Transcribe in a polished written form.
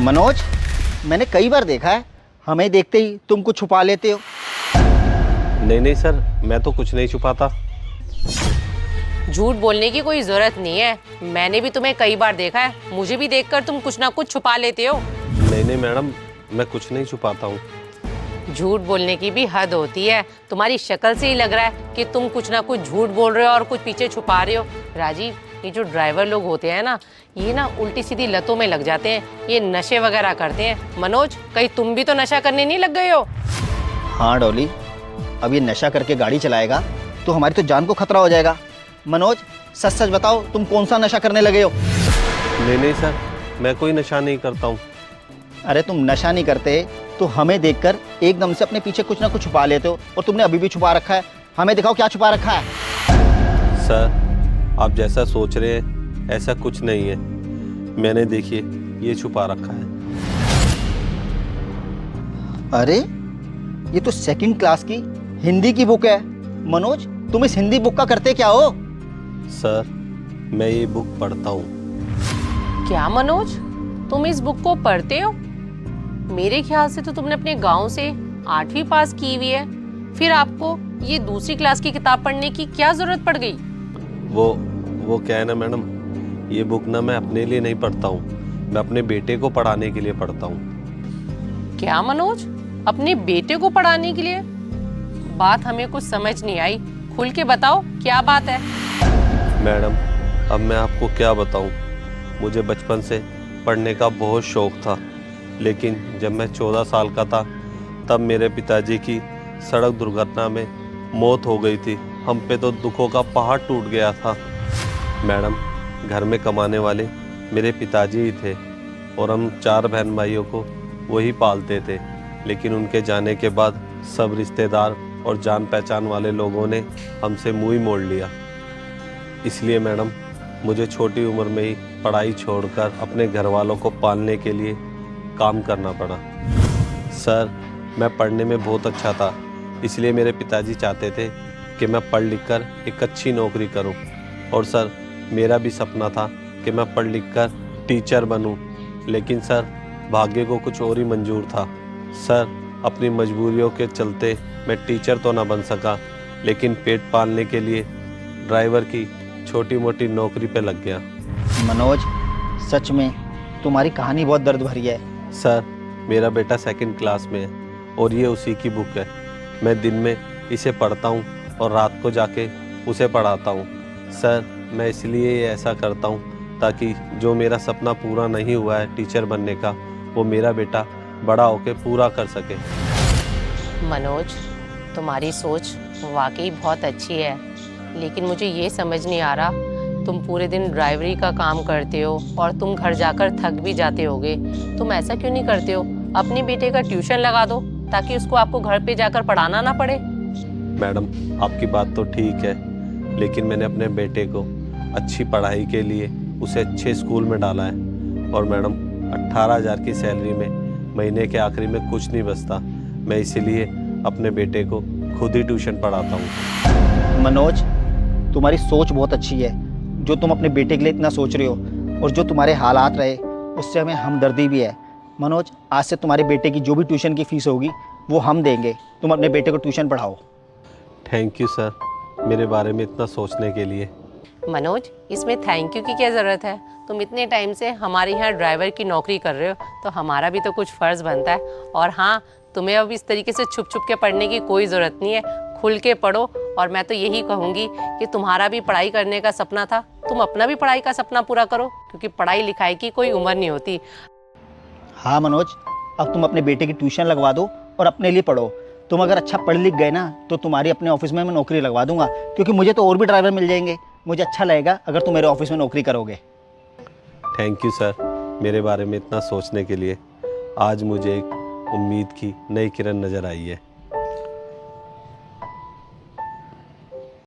मनोज, मैंने कई बार देखा है, हमें देखते ही तुम कुछ छुपा लेते हो। नहीं नहीं सर, मैं तो कुछ नहीं छुपाता। झूठ बोलने की कोई जरूरत नहीं है, मैंने भी तुम्हें कई बार देखा है, मुझे भी देखकर तुम कुछ ना कुछ छुपा लेते हो। नहीं नहीं मैडम, मैं कुछ नहीं छुपाता हूँ। झूठ बोलने की भी हद होती है, तुम्हारी शक्ल से ही लग रहा है कि तुम कुछ ना कुछ झूठ बोल रहे हो और कुछ पीछे छुपा रहे हो। राजीव, ये जो ड्राइवर लोग होते हैं ना, ये ना उल्टी सीधी लतों में लग जाते हैं, ये नशे वगैरह करते हैं। मनोज, कहीं तुम भी तो नशा करने नहीं लग गए हो? हाँ डॉली, अब ये नशा करके गाड़ी चलाएगा तो हमारी तो जान को खतरा हो जाएगा। मनोज, सच सच बताओ, तुम कौन सा नशा करने लगे हो? नहीं नहीं सर, मैं कोई नशा नहीं करता हूँ। अरे तुम नशा नहीं करते तो हमें देखकर एकदम से अपने पीछे कुछ ना कुछ छुपा लेते हो, और तुमने अभी भी छुपा रखा है। हमें दिखाओ क्या छुपा रखा है। सर, आप जैसा सोच रहे हैं ऐसा कुछ नहीं है। मैंने देखिए ये छुपा रखा है। अरे ये तो सेकंड क्लास की हिंदी की बुक है। मनोज, तुम इस हिंदी बुक का करते क्या हो? सर, मैं ये बुक पढ़ता हूँ। क्या मनोज, तुम इस बुक को पढ़ते हो? मेरे ख्याल से तो तुमने अपने गांव से 8वीं पास की हुई है, फिर आपको ये दूसरी क्लास की किताब पढ़ने की क्या जरूरत पड़ गई? वो क्या है ना मैडम, ये बुक ना मैं अपने लिए नहीं पढ़ता हूँ, मैं अपने बेटे को पढ़ाने के लिए पढ़ता हूँ। क्या मनोज, अपने बेटे को पढ़ाने के लिए? बात हमें कुछ समझ नहीं आई, खुल के बताओ क्या बात है। मैडम, अब मैं आपको क्या बताऊँ, मुझे बचपन से पढ़ने का बहुत शौक था, लेकिन जब मैं 14 साल का था तब मेरे पिताजी की सड़क दुर्घटना में मौत हो गई थी। हम पे तो दुखों का पहाड़ टूट गया था। मैडम, घर में कमाने वाले मेरे पिताजी ही थे और हम 4 बहन भाइयों को वही पालते थे, लेकिन उनके जाने के बाद सब रिश्तेदार और जान पहचान वाले लोगों ने हमसे मुंह ही मोड़ लिया। इसलिए मैडम, मुझे छोटी उम्र में ही पढ़ाई छोड़कर अपने घर वालों को पालने के लिए काम करना पड़ा। सर, मैं पढ़ने में बहुत अच्छा था, इसलिए मेरे पिताजी चाहते थे कि मैं पढ़ लिख कर एक अच्छी नौकरी करूं। और सर, मेरा भी सपना था कि मैं पढ़ लिख कर टीचर बनूं, लेकिन सर भाग्य को कुछ और ही मंजूर था। सर, अपनी मजबूरियों के चलते मैं टीचर तो ना बन सका, लेकिन पेट पालने के लिए ड्राइवर की छोटी मोटी नौकरी पे लग गया। मनोज, सच में तुम्हारी कहानी बहुत दर्द भरी है। सर, मेरा बेटा 2nd क्लास में है और ये उसी की बुक है। मैं दिन में इसे पढ़ता हूँ और रात को जाके उसे पढ़ाता हूँ। सर, मैं इसलिए ये ऐसा करता हूँ ताकि जो मेरा सपना पूरा नहीं हुआ है टीचर बनने का, वो मेरा बेटा बड़ा होकर पूरा कर सके। मनोज, तुम्हारी सोच वाकई बहुत अच्छी है, लेकिन मुझे ये समझ नहीं आ रहा, तुम पूरे दिन ड्राइवरी का काम करते हो और तुम घर जाकर थक भी जाते होगे, तुम ऐसा क्यों नहीं करते हो, अपने बेटे का ट्यूशन लगा दो ताकि उसको आपको घर पे जाकर पढ़ाना ना पड़े। मैडम, आपकी बात तो ठीक है, लेकिन मैंने अपने बेटे को अच्छी पढ़ाई के लिए उसे अच्छे स्कूल में डाला है। और मैडम, 18,000 की सैलरी में महीने के आखिरी में कुछ नहीं बचता। मैं इसीलिए अपने बेटे को खुद ही ट्यूशन पढ़ाता हूँ। मनोज, तुम्हारी सोच बहुत अच्छी है, जो तुम अपने बेटे के लिए इतना सोच रहे हो, और जो तुम्हारे हालात रहे उससे हमें हमदर्दी भी है। मनोज, आज से तुम्हारे बेटे की जो भी ट्यूशन की फीस होगी वो हम देंगे, तुम अपने बेटे को ट्यूशन पढ़ाओ। थैंक यू सर, मेरे बारे में इतना सोचने के लिए। मनोज, इसमें थैंक यू की क्या ज़रूरत है, तुम इतने टाइम से हमारे यहाँ ड्राइवर की नौकरी कर रहे हो तो हमारा भी तो कुछ फ़र्ज़ बनता है। और हाँ, तुम्हें अब इस तरीके से छुप छुप के पढ़ने की कोई ज़रूरत नहीं है, खुल के पढ़ो। और मैं तो यही कहूँगी कि तुम्हारा भी पढ़ाई करने का सपना था, तुम अपना भी पढ़ाई का सपना पूरा करो, क्योंकि पढ़ाई लिखाई की कोई उम्र नहीं होती। हाँ मनोज, अब तुम अपने बेटे की ट्यूशन लगवा दो और अपने लिए पढ़ो। तुम अगर अच्छा पढ़ लिख गए ना तो तुम्हारी अपने ऑफिस में मैं नौकरी लगवा दूंगा, क्योंकि मुझे तो और भी ड्राइवर मिल जाएंगे। मुझे अच्छा लगेगा अगर तुम मेरे ऑफिस में नौकरी करोगे। थैंक यू सर, मेरे बारे में इतना सोचने के लिए। आज मुझे एक उम्मीद की नई किरण नज़र आई है।